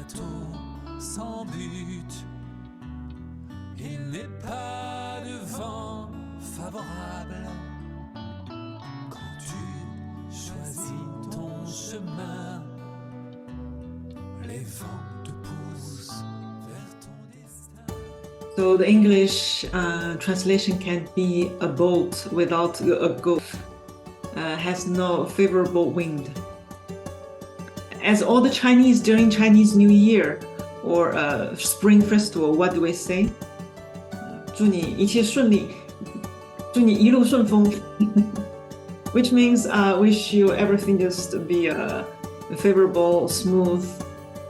bateau sans but. Il n'est pas de vent favorable quand tu choisis ton chemin. Les vents te poussent vers ton destin. So the English translation can be a boat without a gulf, has no favorable wind. As all the Chinese during Chinese New Year or Spring Festival, what do we say? 祝你一切顺利，祝你一路顺风。Which means wish you everything just be favorable, smooth,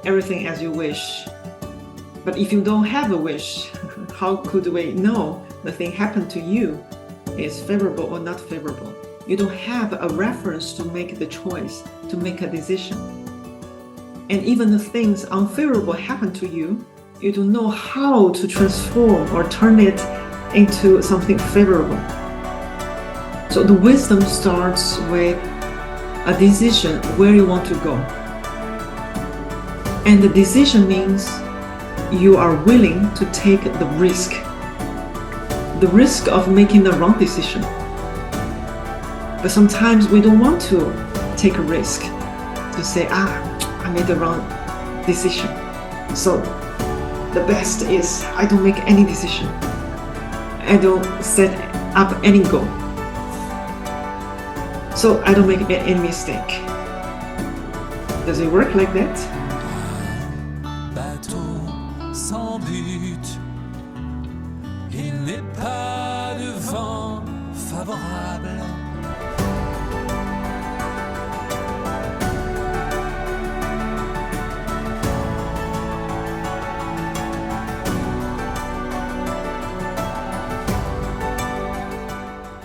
everything as you wish. But if you don't have a wish, how could we know the thing happened to you is favorable or not favorable? You don't have a reference to make the choice, to make a decision. And even the things unfavorable happen to you, you don't know how to transform or turn it into something favorable. So the wisdom starts with a decision where you want to go. And the decision means you are willing to take the risk of making the wrong decision. But sometimes we don't want to take a risk, to say, I made the wrong decision. So the best is I don't make any decision. I don't set up any goal. So I don't make any mistake. Does it work like that? Bateau sans but, il n'est pas de vent favorable